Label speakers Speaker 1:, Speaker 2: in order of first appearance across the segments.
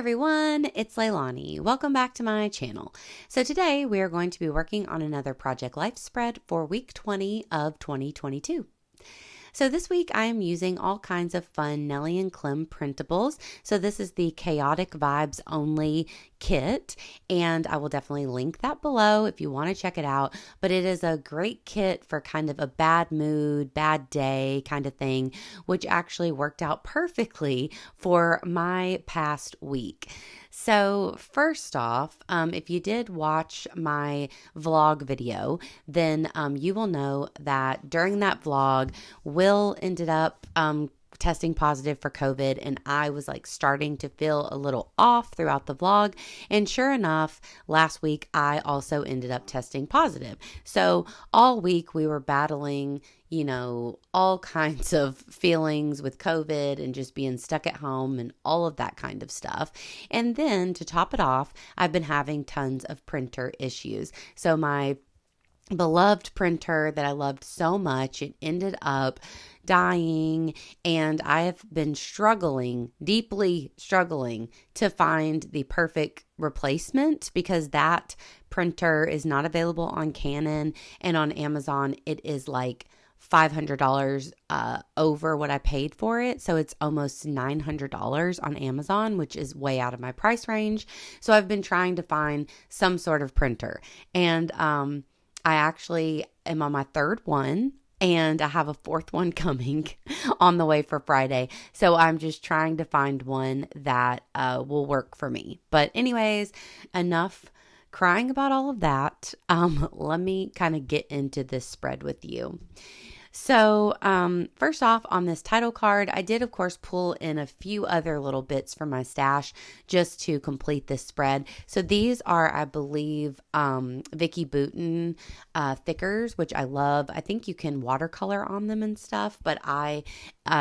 Speaker 1: everyone, it's Leilani. Welcome back to my channel. So today we are going to be working on another Project Life spread for week 20 of 2022. So this week I am using all kinds of fun Nelly and Clem printables. So this is the Chaotic Vibes Only kit, and I will definitely link that below if you want to check it out. But it is a great kit for kind of a bad mood, bad day kind of thing, which actually worked out perfectly for my past week. So first off, if you did watch my vlog video, then you will know that during that vlog, Will ended up testing positive for COVID, and I was like starting to feel a little off throughout the vlog. And sure enough, last week I also ended up testing positive. So all week we were battling, all kinds of feelings with COVID and just being stuck at home and all of that kind of stuff. And then to top it off, I've been having tons of printer issues. So my beloved printer that I loved so much, it ended up dying, and I have been deeply struggling to find the perfect replacement because that printer is not available on Canon, and on Amazon it is like $500 over what I paid for it. So it's almost $900 on Amazon, which is way out of my price range. So I've been trying to find some sort of printer, and I actually am on my third one, and I have a fourth one coming on the way for Friday. So I'm just trying to find one that will work for me. But anyways, enough crying about all of that. Let me kind of get into this spread with you. So first off, on this title card, I did, of course, pull in a few other little bits from my stash just to complete this spread. So these are, I believe, Vicky Bouton thickers, which I love. I think you can watercolor on them and stuff, but I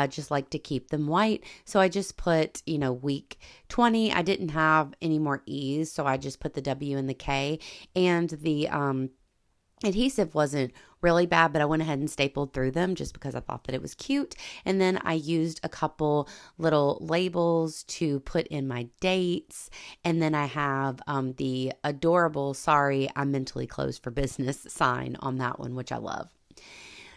Speaker 1: just like to keep them white. So I just put, week 20. I didn't have any more E's, so I just put the W and the K, and the adhesive wasn't really bad, but I went ahead and stapled through them just because I thought that it was cute. And then I used a couple little labels to put in my dates. And then I have the adorable "Sorry, I'm mentally closed for business" sign on that one, which I love.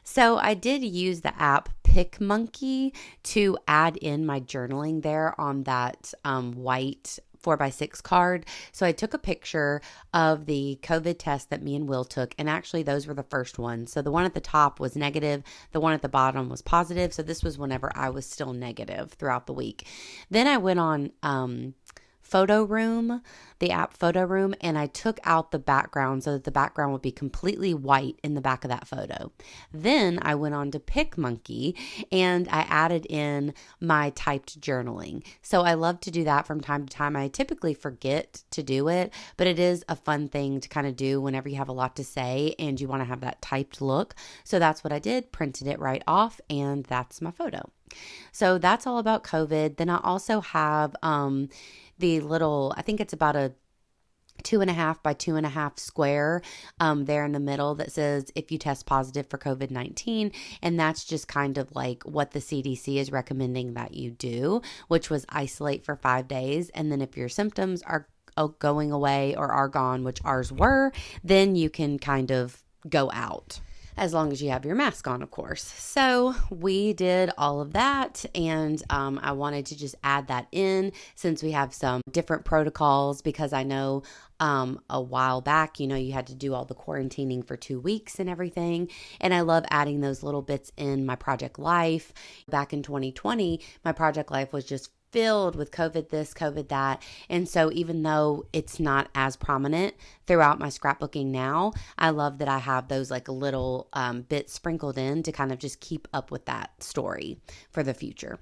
Speaker 1: So I did use the app PicMonkey to add in my journaling there on that white 4x6 card. So I took a picture of the COVID test that me and Will took, and actually those were the first ones. So the one at the top was negative, the one at the bottom was positive. So this was whenever I was still negative throughout the week. Then I went on Photo Room, the app Photo Room, and I took out the background so that the background would be completely white in the back of that photo. Then I went on to PicMonkey and I added in my typed journaling. So I love to do that from time to time. I typically forget to do it, but it is a fun thing to kind of do whenever you have a lot to say and you want to have that typed look. So that's what I did, printed it right off, and that's my photo. So that's all about COVID. Then I also have the little, I think it's about a 2.5 by 2.5 square there in the middle that says if you test positive for COVID-19. And that's just kind of like what the CDC is recommending that you do, which was isolate for 5 days. And then if your symptoms are going away or are gone, which ours were, then you can kind of go out, as long as you have your mask on, of course. So we did all of that, and I wanted to just add that in since we have some different protocols, because I know a while back, you had to do all the quarantining for 2 weeks and everything. And I love adding those little bits in my Project Life. Back in 2020, my Project Life was just filled with COVID this, COVID that. And so even though it's not as prominent throughout my scrapbooking now, I love that I have those like little bits sprinkled in to kind of just keep up with that story for the future.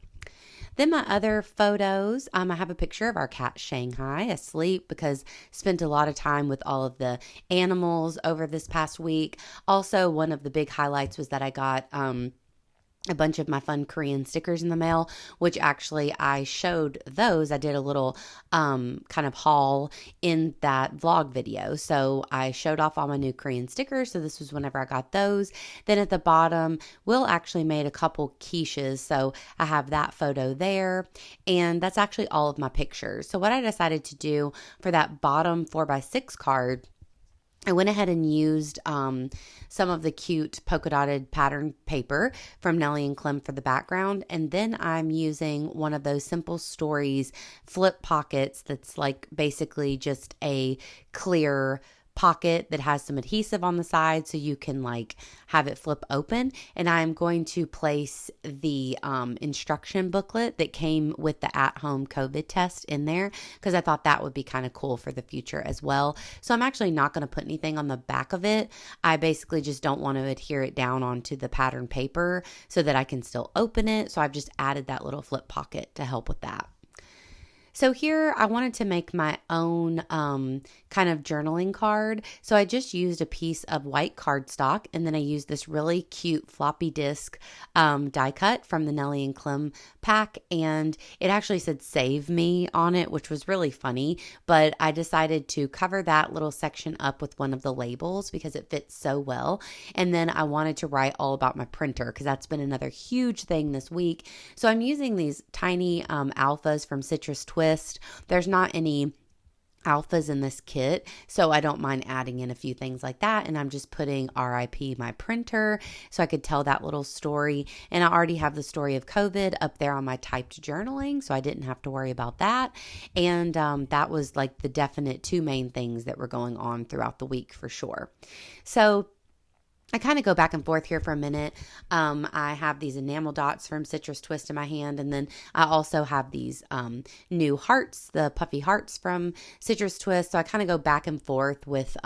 Speaker 1: Then my other photos, I have a picture of our cat Shanghai asleep because spent a lot of time with all of the animals over this past week. Also, one of the big highlights was that I got a bunch of my fun Korean stickers in the mail, which actually I showed those. I did a little kind of haul in that vlog video. So I showed off all my new Korean stickers. So this was whenever I got those. Then at the bottom, Will actually made a couple quiches. So I have that photo there. And that's actually all of my pictures. So what I decided to do for that bottom 4x6 card, I went ahead and used some of the cute polka dotted pattern paper from Nelly and Clem for the background. And then I'm using one of those Simple Stories flip pockets that's like basically just a clear pocket that has some adhesive on the side so you can like have it flip open. And I'm going to place the instruction booklet that came with the at-home COVID test in there because I thought that would be kind of cool for the future as well. So I'm actually not going to put anything on the back of it. I basically just don't want to adhere it down onto the pattern paper so that I can still open it. So I've just added that little flip pocket to help with that. So here I wanted to make my own kind of journaling card. So I just used a piece of white cardstock, and then I used this really cute floppy disk die cut from the Nelly and Clem pack, and it actually said "Save Me" on it, which was really funny, but I decided to cover that little section up with one of the labels because it fits so well. And then I wanted to write all about my printer because that's been another huge thing this week. So I'm using these tiny alphas from Citrus Twist. There's not any alphas in this kit, so I don't mind adding in a few things like that. And I'm just putting RIP my printer so I could tell that little story. And I already have the story of COVID up there on my typed journaling, so I didn't have to worry about that. And that was like the definite two main things that were going on throughout the week for sure. So I kind of go back and forth here for a minute. I have these enamel dots from Citrus Twist in my hand, and then I also have these new hearts, the puffy hearts from Citrus Twist. So I kind of go back and forth with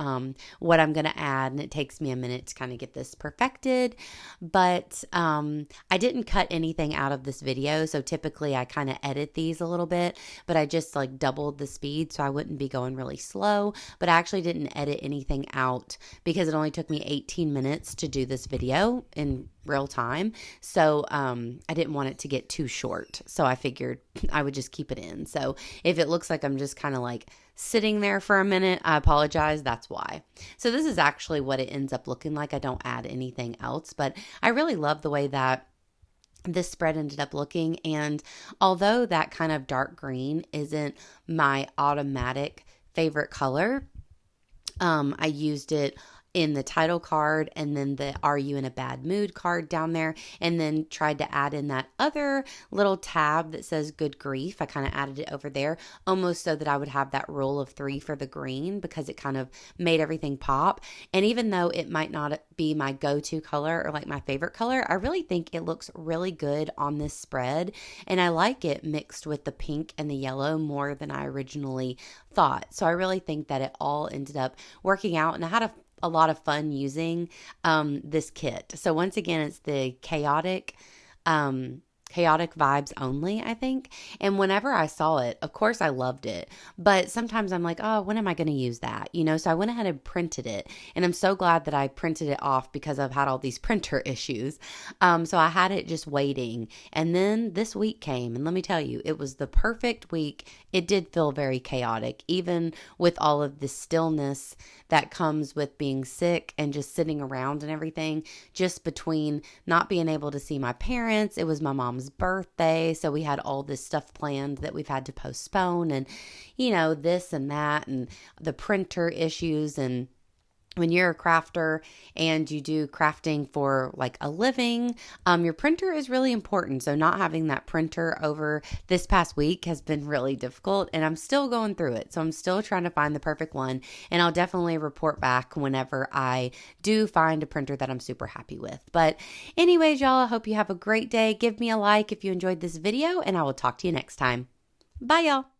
Speaker 1: what I'm going to add, and it takes me a minute to kind of get this perfected. But I didn't cut anything out of this video, so typically I kind of edit these a little bit, but I just like doubled the speed so I wouldn't be going really slow. But I actually didn't edit anything out because it only took me 18 minutes to do this video in real time. So I didn't want it to get too short. So I figured I would just keep it in. So if it looks like I'm just kind of like sitting there for a minute, I apologize. That's why. So this is actually what it ends up looking like. I don't add anything else, but I really love the way that this spread ended up looking. And although that kind of dark green isn't my automatic favorite color, I used it in the title card and then the "Are You in a Bad Mood" card down there, and then tried to add in that other little tab that says "Good Grief." I kind of added it over there almost so that I would have that rule of 3 for the green because it kind of made everything pop. And even though it might not be my go-to color or like my favorite color, I really think it looks really good on this spread, and I like it mixed with the pink and the yellow more than I originally thought. So I really think that it all ended up working out, and I had a lot of fun using this kit. So once again, it's the chaotic vibes only, I think. And whenever I saw it, of course I loved it, but sometimes I'm like, oh, when am I going to use that? So I went ahead and printed it, and I'm so glad that I printed it off because I've had all these printer issues. So I had it just waiting, and then this week came, and let me tell you, it was the perfect week. It did feel very chaotic, even with all of the stillness that comes with being sick and just sitting around and everything, just between not being able to see my parents. It was my mom's birthday, so we had all this stuff planned that we've had to postpone, and this and that, and the printer issues. And when you're a crafter and you do crafting for like a living, your printer is really important. So not having that printer over this past week has been really difficult, and I'm still going through it. So I'm still trying to find the perfect one, and I'll definitely report back whenever I do find a printer that I'm super happy with. But anyways, y'all, I hope you have a great day. Give me a like if you enjoyed this video, and I will talk to you next time. Bye, y'all.